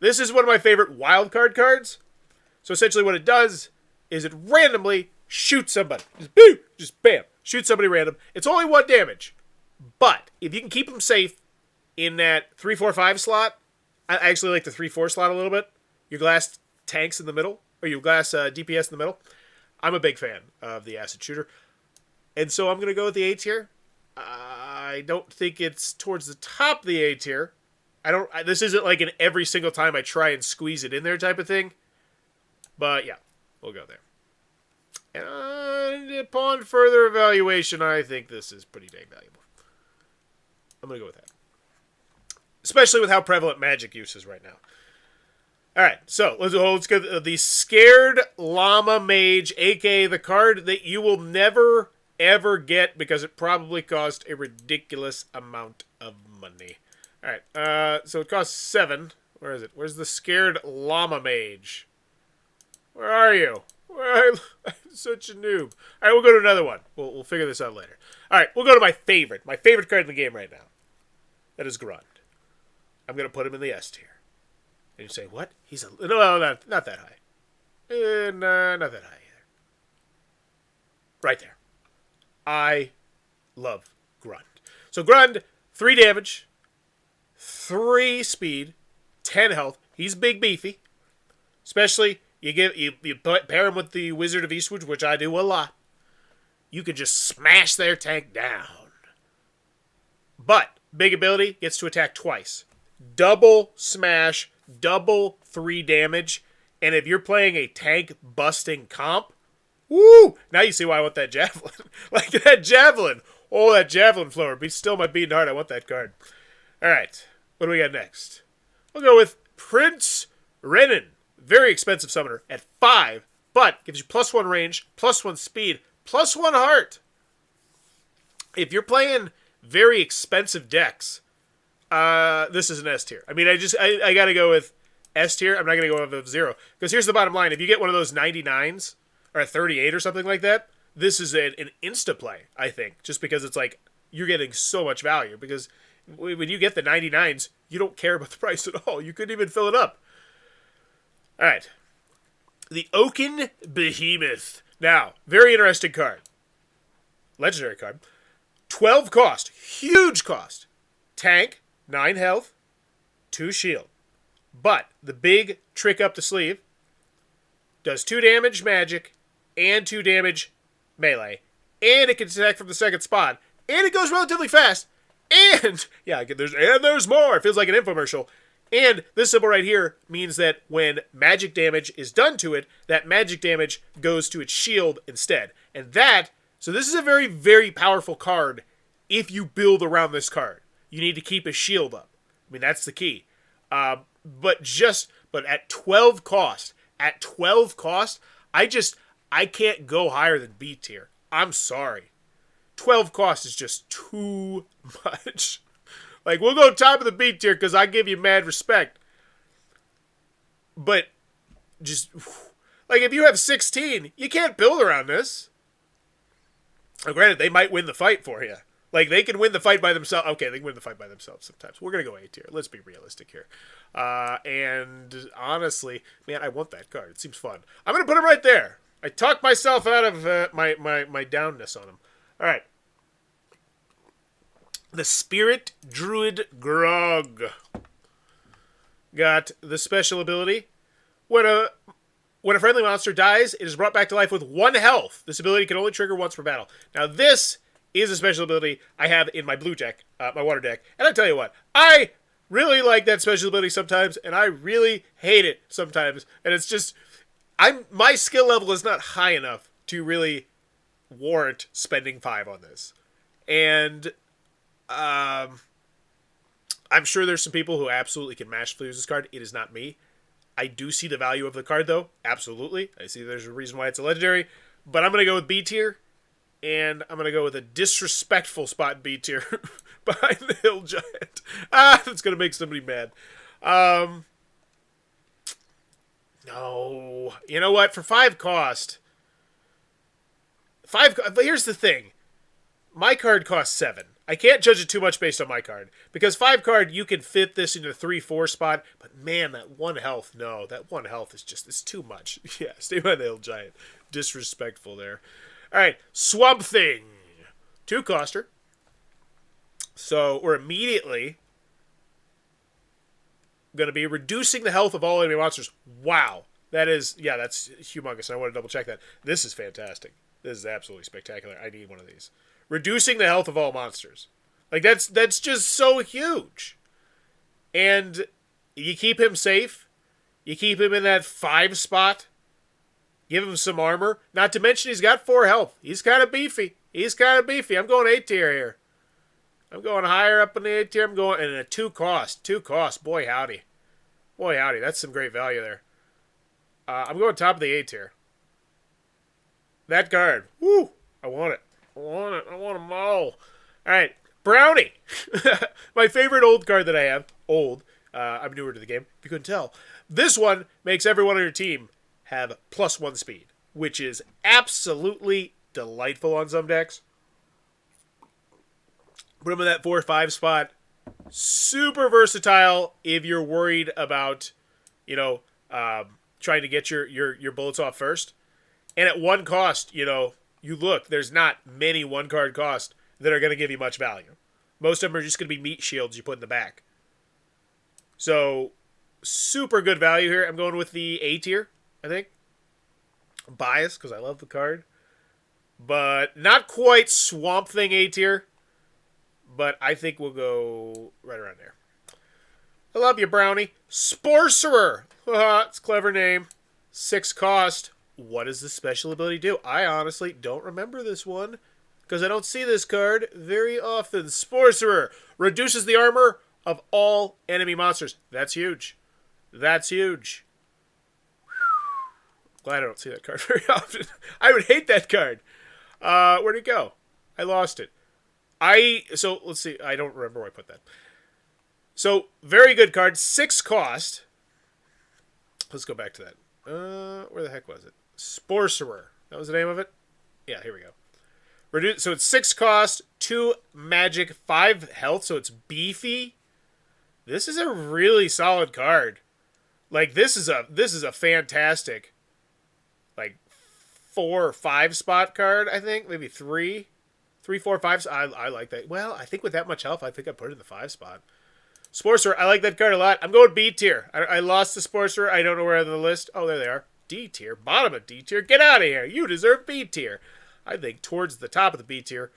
A: This is one of my favorite wild card cards. So essentially what it does is it randomly shoots somebody. Just boom, just bam, shoot somebody random. It's only 1 damage. But if you can keep them safe in that 3-4-5 slot, I actually like the 3-4 slot a little bit. Your glass tanks in the middle, or your glass DPS in the middle. I'm a big fan of the Acid Shooter. And so I'm going to go with the A tier. I don't think it's towards the top of the A tier. This isn't like an every single time I try and squeeze it in there type of thing. But yeah, we'll go there. And upon further evaluation, I think this is pretty dang valuable. I'm going to go with that. Especially with how prevalent magic use is right now. Alright, so let's go. The Scared Llama Mage, aka the card that you will never, ever get because it probably cost a ridiculous amount of money. Alright, so it costs 7. Where is it? Where's the Scared Llama Mage? Where are you? I'm such a noob. Alright, we'll go to another one. We'll figure this out later. Alright, we'll go to my favorite card in the game right now. That is Grog. I'm going to put him in the S tier. And you say, what? He's no, not that high. Not that high either. Right there. I love Grog. So Grog, 3 damage, 3 speed, 10 health. He's big beefy. Especially, you pair him with the Wizard of Eastwood, which I do a lot. You can just smash their tank down. But, big ability, gets to attack twice. Double smash, double 3 damage, and if you're playing a tank busting comp, woo! Now you see why I want that javelin. Like that javelin. Oh, that javelin flower. But still my beating heart. I want that card. Alright. What do we got next? We'll go with Prince Renin. Very expensive summoner at 5, but gives you +1 range, +1 speed, +1 heart. If you're playing very expensive decks, this is an S tier. I mean, I gotta go with S tier. I'm not gonna go with 0. Because here's the bottom line. If you get one of those 99s, or a 38 or something like that, this is an insta-play, I think. Just because it's like, you're getting so much value. Because when you get the 99s, you don't care about the price at all. You couldn't even fill it up. Alright. The Oaken Behemoth. Now, very interesting card. Legendary card. 12 cost. Huge cost. Tank. 9 health, 2 shield. But the big trick up the sleeve, does 2 damage magic and 2 damage melee. And it can attack from the second spot. And it goes relatively fast. And, yeah, there's more. It feels like an infomercial. And this symbol right here means that when magic damage is done to it, that magic damage goes to its shield instead. And so this is a very, very powerful card if you build around this card. You need to keep a shield up. I mean, that's the key. But at 12 cost, I can't go higher than B tier. I'm sorry. 12 cost is just too much. Like, we'll go top of the B tier because I give you mad respect. But just, like, if you have 16, you can't build around this. Now, granted, they might win the fight for you. Like, they can win the fight by themselves. Okay, they can win the fight by themselves sometimes. We're going to go A tier. Let's be realistic here. And honestly, man, I want that card. It seems fun. I'm going to put him right there. I talked myself out of my downness on him. All right. The Spirit Druid Grog. Got the special ability. When a friendly monster dies, it is brought back to life with 1 health. This ability can only trigger once per battle. Now, this is a special ability I have in my blue deck, my water deck. And I tell you what, I really like that special ability sometimes, and I really hate it sometimes. And it's just, my skill level is not high enough to really warrant spending 5 on this. And I'm sure there's some people who absolutely can mash through this card. It is not me. I do see the value of the card, though. Absolutely. I see there's a reason why it's a legendary. But I'm going to go with B tier. And I'm going to go with a disrespectful spot in B tier behind the Hill Giant. That's going to make somebody mad. No. You know what? For 5 cost. But here's the thing. My card costs 7. I can't judge it too much based on my card. Because 5 card, you can fit this into the 3-4 spot. But man, that 1 health, no. That 1 health is just, it's too much. Yeah, stay by the Hill Giant. Disrespectful there. Alright, Swamp Thing. 2 coster. So we're immediately going to be reducing the health of all enemy monsters. Wow. That is, yeah, that's humongous. I want to double check that. This is fantastic. This is absolutely spectacular. I need one of these. Reducing the health of all monsters. Like, that's just so huge. And you keep him safe. You keep him in that 5 spot. Give him some armor. Not to mention he's got 4 health. He's kind of beefy. I'm going 8 tier here. I'm going higher up in the 8 tier. I'm going in a 2 cost. 2 cost. Boy, howdy. That's some great value there. I'm going top of the 8 tier. That card. Woo! I want it. I want them all. Alright. Brownie. My favorite old card that I have. Old. I'm newer to the game, if you couldn't tell. This one makes everyone on your team have +1 speed, which is absolutely delightful on some decks. Put them in that 4-5 spot. Super versatile if you're worried about, trying to get your bullets off first. And at 1 cost, you look, there's not many 1 card cost that are going to give you much value. Most of them are just going to be meat shields you put in the back. So, super good value here. I'm going with the A tier, I think. I'm biased because I love the card. But not quite Swamp Thing A tier. But I think we'll go right around there. I love you, Brownie. Sorcerer. It's a clever name. 6 cost. What does the special ability do? I honestly don't remember this one because I don't see this card very often. Sorcerer reduces the armor of all enemy monsters. That's huge. Glad I don't see that card very often. I would hate that card. Where'd it go? I lost it. So let's see. I don't remember where I put that. So very good card. 6 cost. Let's go back to that. Where the heck was it? Sorcerer. That was the name of it? Yeah, here we go. So it's 6 cost, 2 magic, 5 health, so it's beefy. This is a really solid card. Like, this is a fantastic, like, 4 or 5 spot card, I think. Maybe 3, 4, 5. I like that. Well, I think with that much health, I think I put it in the 5 spot. Sorcerer, I like that card a lot. I'm going B tier. I lost the Sorcerer. I don't know where on the list. Oh, there they are. D tier. Bottom of D tier. Get out of here. You deserve B tier. I think towards the top of the B tier.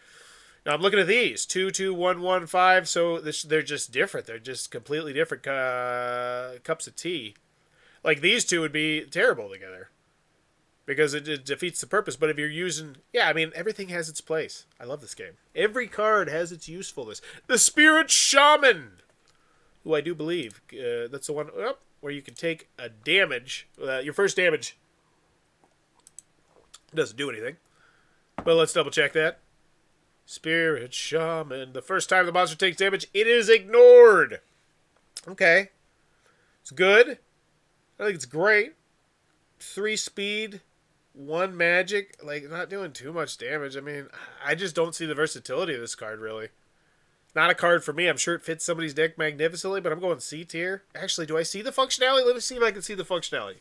A: Now I'm looking at these. 2, 2, 1, 1, 5. So they're just different. They're just completely different cups of tea. Like these two would be terrible together. Because it defeats the purpose. But if you're using... Yeah, I mean, everything has its place. I love this game. Every card has its usefulness. The Spirit Shaman! Who I do believe. That's the one where you can take a damage. Your first damage doesn't do anything. But let's double check that. Spirit Shaman. The first time the monster takes damage, it is ignored. Okay. It's good. I think it's great. 3 speed, 1 magic. Like, not doing too much damage. I mean, I just don't see the versatility of this card, really. Not a card for me. I'm sure it fits somebody's deck magnificently, but I'm going C tier. Actually, do I see the functionality? Let me see if I can see the functionality.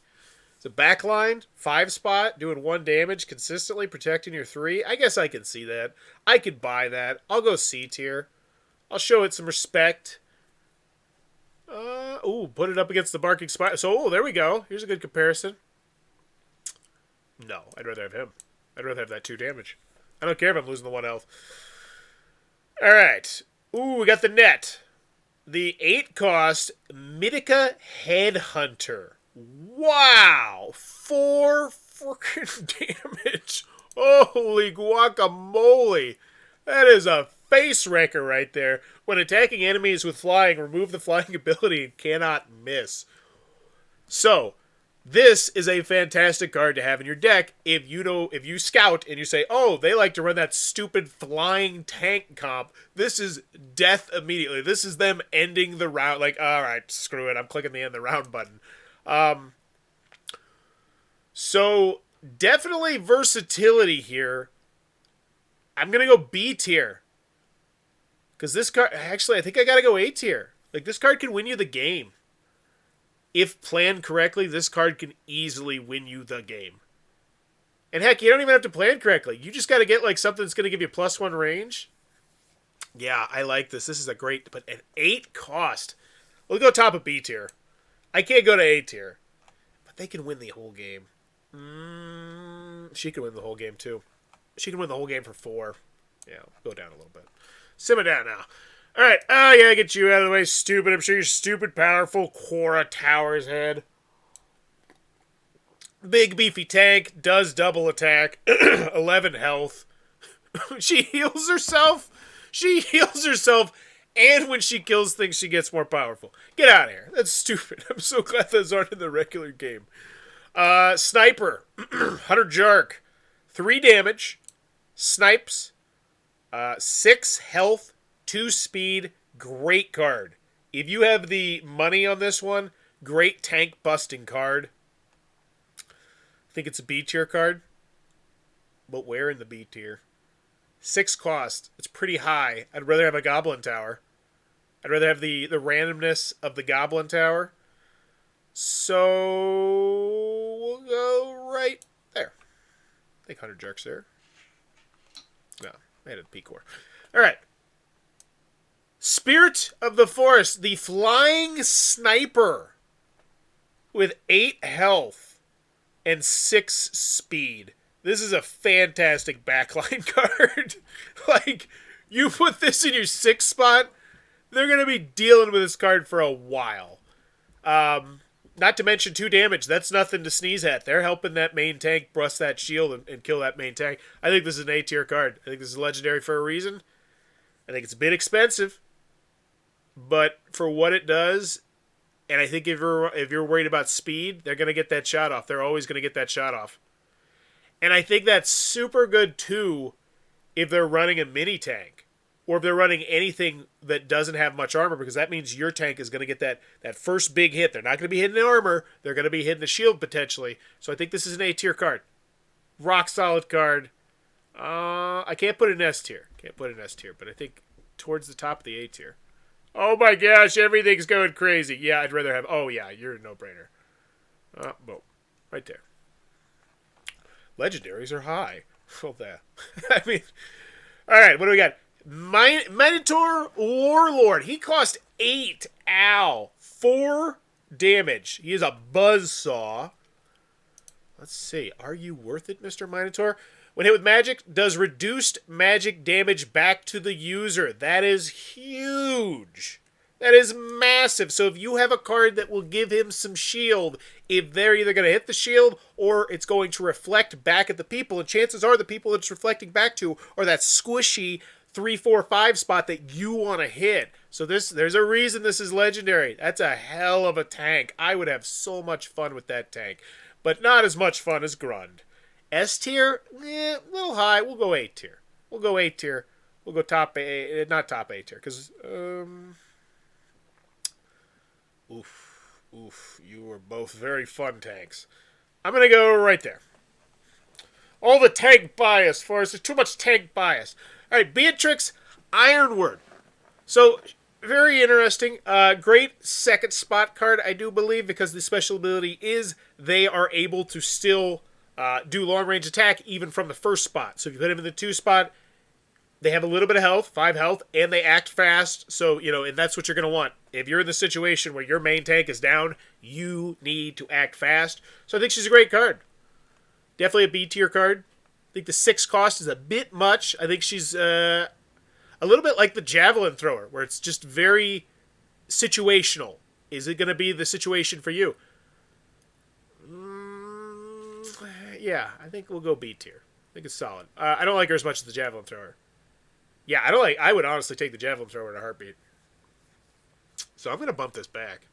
A: It's a backline, 5 spot, doing 1 damage, consistently protecting your 3. I guess I can see that. I could buy that. I'll go C tier. I'll show it some respect. Put it up against the Barking Spider. So, there we go. Here's a good comparison. No, I'd rather have him. I'd rather have that 2 damage. I don't care if I'm losing the 1 health. Alright. Ooh, we got the net. The 8 cost Mythica Headhunter. Wow! 4 freaking damage. Holy guacamole. That is a face wrecker right there. When attacking enemies with flying, remove the flying ability and cannot miss. So, this is a fantastic card to have in your deck if you scout and you say, oh, they like to run that stupid flying tank comp. This is death immediately. This is them ending the round. Like, alright, screw it. I'm clicking the end the round button. So, definitely versatility here. I'm going to go B tier. Because this card, actually, I think I got to go A tier. Like, this card can win you the game. If planned correctly, this card can easily win you the game. And heck, you don't even have to plan correctly. You just got to get, like, something that's going to give you +1 range. Yeah, I like this. This is a great, but an 8 cost. We'll go top of B tier. I can't go to A tier. But they can win the whole game. She can win the whole game, too. She can win the whole game for 4. Yeah, go down a little bit. Simmer down now. Alright, I gotta get you out of the way, stupid. I'm sure you're stupid, powerful. Quora Tower's head. Big, beefy tank. Does double attack. 11 health. She heals herself. She heals herself. And when she kills things, she gets more powerful. Get out of here. That's stupid. I'm so glad those aren't in the regular game. Sniper. Hunter Jark. 3 damage. Snipes. 6 health. 2 speed. Great card. If you have the money on this one, great tank busting card. I think it's a B tier card. But where in the B tier? 6 cost. It's pretty high. I'd rather have a Goblin Tower. I'd rather have the randomness of the Goblin Tower. So we'll go right there. I think Hunter Jark's there. No, I had a P-Core. Alright. Spirit of the Forest, the Flying Sniper with 8 health and 6 speed. This is a fantastic backline card. Like, you put this in your 6th spot, they're going to be dealing with this card for a while. Not to mention 2 damage. That's nothing to sneeze at. They're helping that main tank bust that shield and kill that main tank. I think this is an A tier card. I think this is legendary for a reason. I think it's a bit expensive. But for what it does, and I think if you're worried about speed, they're going to get that shot off. They're always going to get that shot off. And I think that's super good, too, if they're running a mini tank. Or if they're running anything that doesn't have much armor, because that means your tank is going to get that first big hit. They're not going to be hitting the armor. They're going to be hitting the shield, potentially. So I think this is an A-tier card. Rock solid card. I can't put it in S tier. But I think towards the top of the A tier. Oh my gosh, everything's going crazy. Yeah, I'd rather have... Oh yeah, you're a no-brainer. Boom. Right there. Legendaries are high. Well, that. I mean... Alright, what do we got? Minotaur Warlord. He cost 8. Ow. 4 damage. He is a buzzsaw. Let's see. Are you worth it, Mr. Minotaur? When hit with magic, does reduced magic damage back to the user. That is huge. That is massive. So if you have a card that will give him some shield, if they're either going to hit the shield or it's going to reflect back at the people, and chances are the people it's reflecting back to are that squishy 3, 4, 5 spot that you want to hit. So there's a reason this is legendary. That's a hell of a tank. I would have so much fun with that tank. But not as much fun as Grund. S tier? A little high. We'll go A tier. We'll go top A, not top A tier, because, oof, you are both very fun tanks. I'm going to go right there. All the tank bias for us. There's too much tank bias. All right, Beatrix Ironward. So, very interesting. Great second spot card, I do believe, because the special ability is they are able to still do long-range attack even from the first spot. So if you put him in the 2 spot, They have a little bit of health, 5 health, and they act fast. So, and that's what you're going to want. If you're in the situation where your main tank is down, you need to act fast. So I think she's a great card. Definitely a B tier card. I think the 6 cost is a bit much. I think she's a little bit like the Javelin Thrower, where it's just very situational. Is it going to be the situation for you? Yeah, I think we'll go B tier. I think it's solid. I don't like her as much as the Javelin Thrower. Yeah, I would honestly take the Javelin Thrower in a heartbeat. So I'm going to bump this back.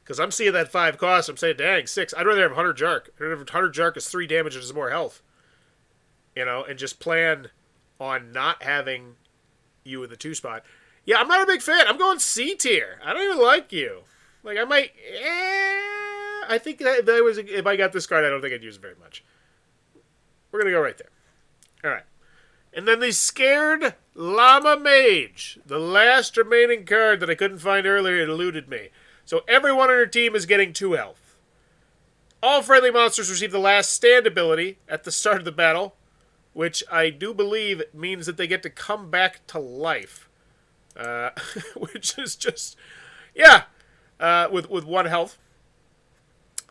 A: Because I'm seeing that 5 cost. I'm saying, dang, 6. I'd rather have Hunter Jark. I'd rather have Hunter Jark as 3 damage and has more health. And just plan on not having you in the 2 spot. Yeah, I'm not a big fan. I'm going C tier. I don't even like you. Like, I might... I think that if I got this card, I don't think I'd use it very much. We're going to go right there. All right. And then the Scared Llama Mage. The last remaining card that I couldn't find earlier. It eluded me. So everyone on your team is getting 2 health. All friendly monsters receive the Last Stand ability at the start of the battle, which I do believe means that they get to come back to life. Which is just... Yeah. With 1 health.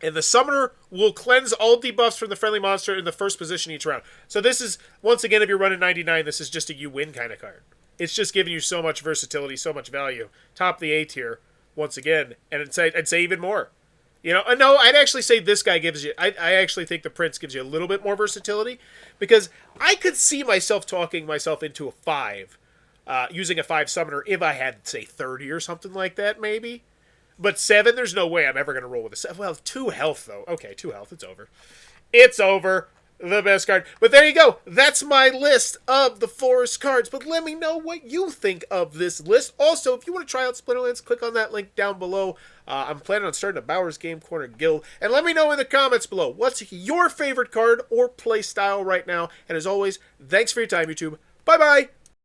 A: And the summoner will cleanse all debuffs from the friendly monster in the first position each round. So this is, once again, if you're running 99, this is just a you win kind of card. It's just giving you so much versatility, so much value. Top the A tier, once again. And I'd say even more. No, I'd actually say this guy gives you... I actually think the Prince gives you a little bit more versatility. Because I could see myself talking myself into a 5. Using a 5 summoner if I had, say, 30 or something like that, maybe. But 7, there's no way I'm ever going to roll with a 7. Well, 2 health, though. Okay, 2 health. It's over. It's over. The best card. But there you go. That's my list of the forest cards. But let me know what you think of this list. Also, if you want to try out Splinterlands, click on that link down below. I'm planning on starting a Bowers Game Corner guild. And let me know in the comments below, what's your favorite card or play style right now? And as always, thanks for your time, YouTube. Bye-bye.